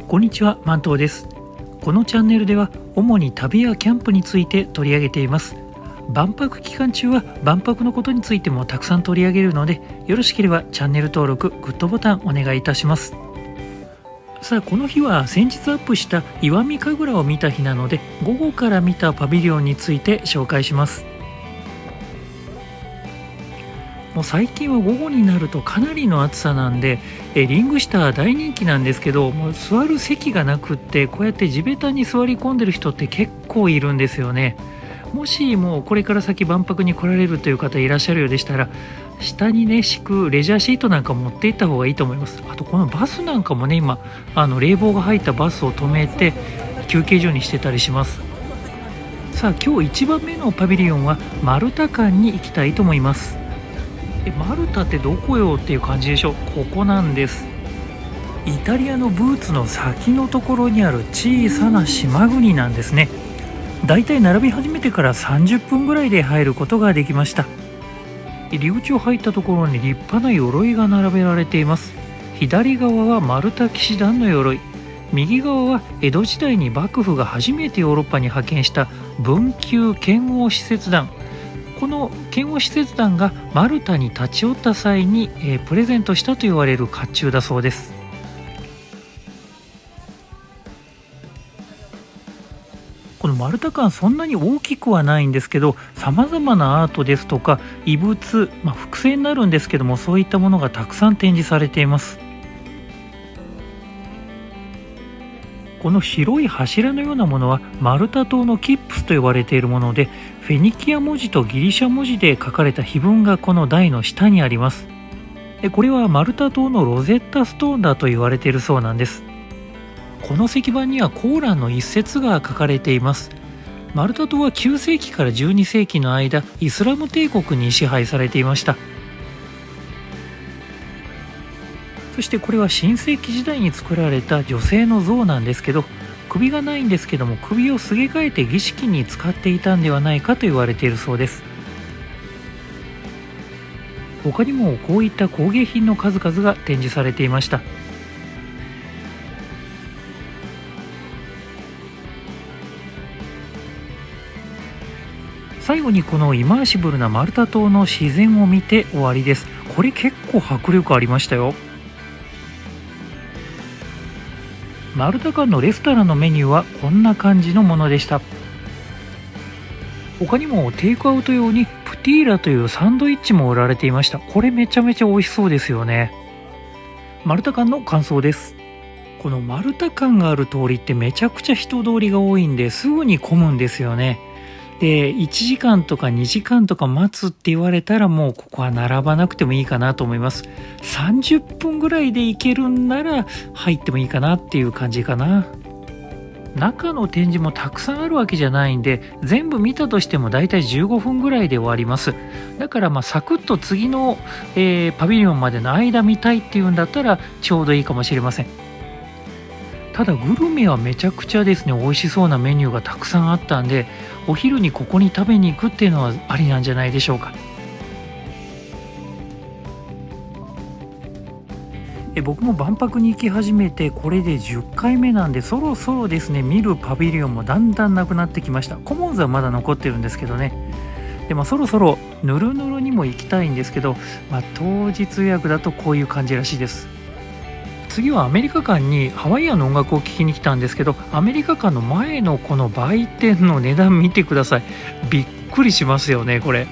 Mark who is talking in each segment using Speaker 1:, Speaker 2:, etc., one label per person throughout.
Speaker 1: こんにちは、マントウです。このチャンネルでは主に旅やキャンプについて取り上げています。万博期間中は万博のことについてもたくさん取り上げるので、よろしければチャンネル登録、グッドボタンお願いいたします。さあ、この日は先日アップした石見神楽を見た日なので、午後から見たパビリオンについて紹介します。もう最近は午後になるとかなりの暑さなんで、リングシター大人気なんですけど、もう座る席がなくって、こうやって地べたに座り込んでる人って結構いるんですよね。もしもうこれから先万博に来られるという方いらっしゃるようでしたら、下にね敷くレジャーシートなんか持っていった方がいいと思います。あとこのバスなんかもね、今冷房が入ったバスを止めて休憩所にしてたりします。さあ、今日1番目のパビリオンはマルタ館に行きたいと思います。マルタってどこよっていう感じでしょ。ここなんです。イタリアのブーツの先のところにある小さな島国なんですね。だいたい並び始めてから30分ぐらいで入ることができました。入り口を入ったところに立派な鎧が並べられています。左側はマルタ騎士団の鎧、右側は江戸時代に幕府が初めてヨーロッパに派遣した文久剣王使節団。この剣王使節団がマルタに立ち寄った際に、プレゼントしたと言われる甲冑だそうです。このマルタ館、そんなに大きくはないんですけど、さまざまなアートですとか遺物、複製になるんですけども、そういったものがたくさん展示されています。この白い柱のようなものはマルタ島のキップスと呼ばれているもので、フェニキア文字とギリシャ文字で書かれた碑文がこの台の下にあります。これはマルタ島のロゼッタストーンだと言われているそうなんです。この石板にはコーランの一節が書かれています。マルタ島は9世紀から12世紀の間、イスラム帝国に支配されていました。そしてこれは新世紀時代に作られた女性の像なんですけど、首がないんですけども、首をすげ替えて儀式に使っていたんではないかと言われているそうです。他にもこういった工芸品の数々が展示されていました。最後にこのイマーシブルなマルタ島の自然を見て終わりです。これ結構迫力ありましたよ。マルタ館のレストランのメニューはこんな感じのものでした。他にもテイクアウト用にプティーラというサンドイッチも売られていました。これめちゃめちゃ美味しそうですよね。マルタ館の感想です。このマルタ館がある通りってめちゃくちゃ人通りが多いんで、すぐに混むんですよね。で、1時間とか2時間とか待つって言われたら、もうここは並ばなくてもいいかなと思います。30分ぐらいで行けるんなら入ってもいいかなっていう感じかな。中の展示もたくさんあるわけじゃないんで、全部見たとしてもだいたい15分ぐらいで終わります。だからサクッと次の、パビリオンまでの間見たいっていうんだったらちょうどいいかもしれません。ただグルメはめちゃくちゃですね、美味しそうなメニューがたくさんあったんで、お昼にここに食べに行くっていうのはありなんじゃないでしょうか。僕も万博に行き始めてこれで10回目なんで、そろそろですね、見るパビリオンもだんだんなくなってきました。コモンズはまだ残ってるんですけどね。で、そろそろヌルヌルにも行きたいんですけど、当日予約だとこういう感じらしいです。次はアメリカ館にハワイアンの音楽を聴きに来たんですけど、アメリカ館の前のこの売店の値段見てください。びっくりしますよね、これ。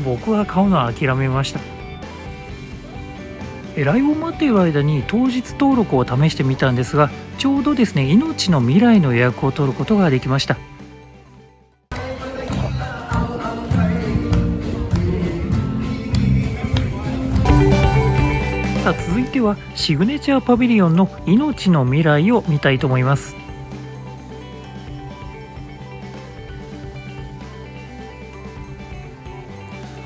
Speaker 1: 僕は買うのは諦めました。ライブを待っている間に当日登録を試してみたんですが、ちょうどですね、命の未来の予約を取ることができました。さあ、続いてはシグネチャーパビリオンの命の未来を見たいと思います。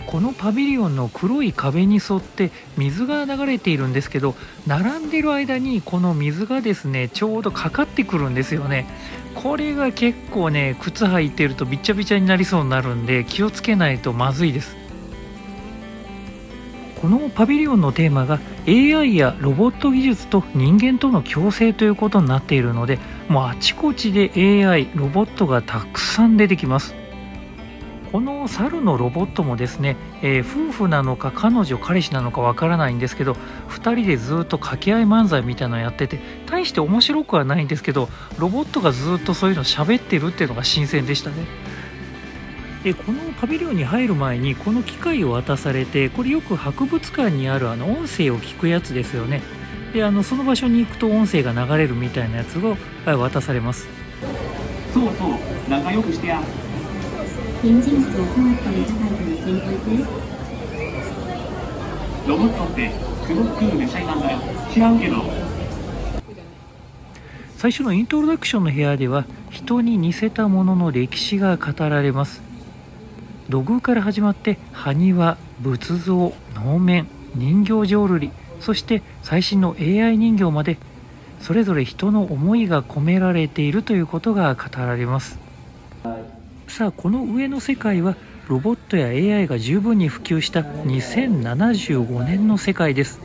Speaker 1: このパビリオンの黒い壁に沿って水が流れているんですけど、並んでる間にこの水がですね、ちょうどかかってくるんですよね。これが結構ね、靴履いてるとびちゃびちゃになりそうになるんで、気をつけないとまずいです。このパビリオンのテーマが AI やロボット技術と人間との共生ということになっているので、もうあちこちで AI、ロボットがたくさん出てきます。この猿のロボットもですね、夫婦なのか彼女彼氏なのかわからないんですけど、2人でずっと掛け合い漫才みたいなのやってて、大して面白くはないんですけど、ロボットがずっとそういうの喋ってるっていうのが新鮮でしたね。このパビリオンに入る前にこの機械を渡されて、これよく博物館にある音声を聞くやつですよね。でその場所に行くと音声が流れるみたいなやつを渡されます。
Speaker 2: そうそう、仲良くしてや。
Speaker 3: 臨近所通っていただいて先輩です。
Speaker 2: ロボットってすごくクールでシャイなんだよ。知らんけど。
Speaker 1: 最初のイントロダクションの部屋では、人に似せたものの歴史が語られます。土偶から始まって埴輪、仏像、能面、人形浄瑠璃、そして最新の AI 人形まで、それぞれ人の思いが込められているということが語られます。さあ、この上の世界はロボットや AI が十分に普及した2075年の世界です。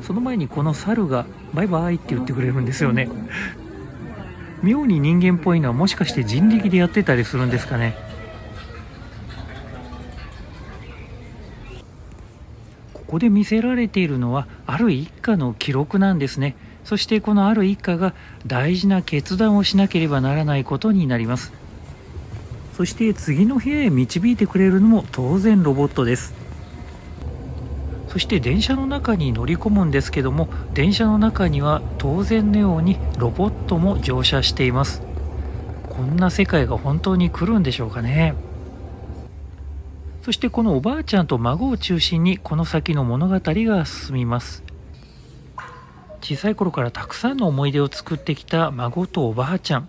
Speaker 1: その前にこの猿がバイバイって言ってくれるんですよね。妙に人間っぽいのは、もしかして人力でやってたりするんですかね。ここで見せられているのはある一家の記録なんですね。そしてこのある一家が大事な決断をしなければならないことになります。そして次の部屋へ導いてくれるのも当然ロボットです。そして電車の中に乗り込むんですけども、電車の中には当然のようにロボットも乗車しています。こんな世界が本当に来るんでしょうかね。そしてこのおばあちゃんと孫を中心にこの先の物語が進みます。小さい頃からたくさんの思い出を作ってきた孫とおばあちゃん。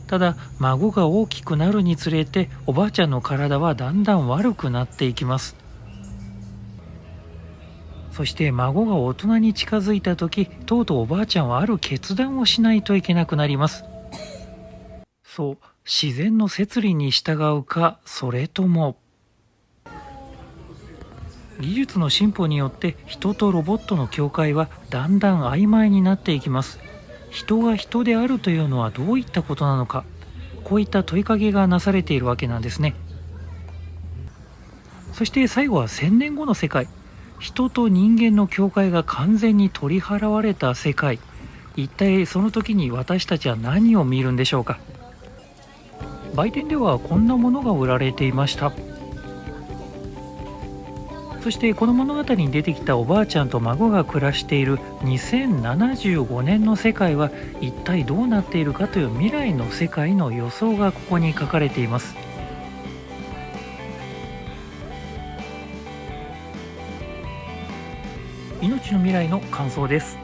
Speaker 1: ただ孫が大きくなるにつれて、おばあちゃんの体はだんだん悪くなっていきます。そして孫が大人に近づいた時、とうとうおばあちゃんはある決断をしないといけなくなります。そう、自然の摂理に従うか、それとも技術の進歩によって人とロボットの境界はだんだん曖昧になっていきます。人が人であるというのはどういったことなのか、こういった問いかけがなされているわけなんですね。そして最後は1000年後の世界、人と人間の境界が完全に取り払われた世界。一体その時に私たちは何を見るんでしょうか。売店ではこんなものが売られていました。そしてこの物語に出てきたおばあちゃんと孫が暮らしている2075年の世界は一体どうなっているかという未来の世界の予想がここに書かれています。命の未来の感想です。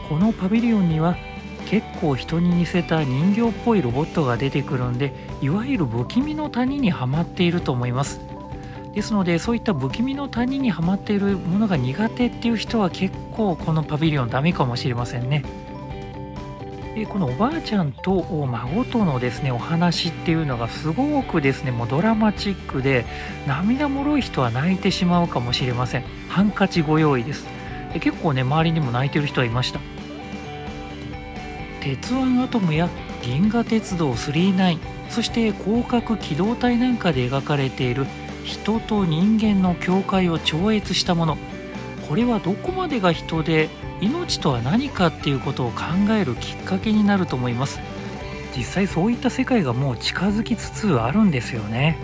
Speaker 1: このパビリオンには結構人に似せた人形っぽいロボットが出てくるんで、いわゆる不気味の谷にはまっていると思います。ですので、そういった不気味の谷にはまっているものが苦手っていう人は結構このパビリオンダメかもしれませんね。このおばあちゃんと孫とのですねお話っていうのがすごくですねもうドラマチックで、涙もろい人は泣いてしまうかもしれません。ハンカチご用意です。結構ね周りにも泣いてる人はいました。鉄腕アトムや銀河鉄道999、そして広角機動隊なんかで描かれている人と人間の境界を超越したもの、これはどこまでが人で命とは何かっていうことを考えるきっかけになると思います。実際そういった世界がもう近づきつつあるんですよね。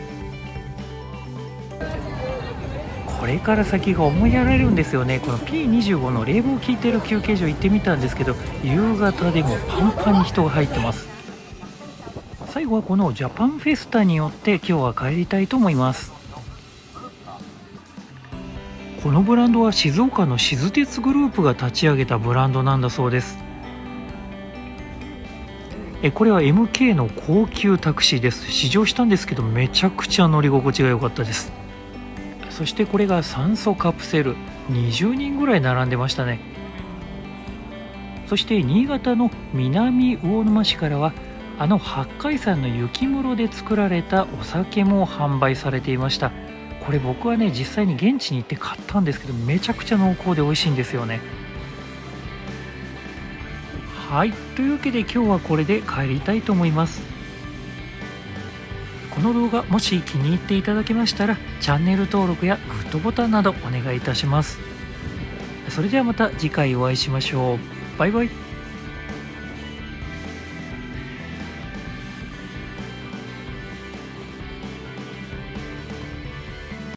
Speaker 1: これから先が思いやられるんですよね。この P25 の冷房効いてる休憩所行ってみたんですけど、夕方でもパンパンに人が入ってます。最後はこのジャパンフェスタによって今日は帰りたいと思います。このブランドは静岡の静鉄グループが立ち上げたブランドなんだそうです。これは MK の高級タクシーです。試乗したんですけどめちゃくちゃ乗り心地が良かったです。そしてこれが酸素カプセル、20人ぐらい並んでましたね。そして新潟の南魚沼市からは八海山の雪室で作られたお酒も販売されていました。これ僕はね実際に現地に行って買ったんですけど、めちゃくちゃ濃厚で美味しいんですよね。はい、というわけで今日はこれで帰りたいと思います。この動画もし気に入っていただけましたら、チャンネル登録やグッドボタンなどお願いいたします。それではまた次回お会いしましょう。バイバイ。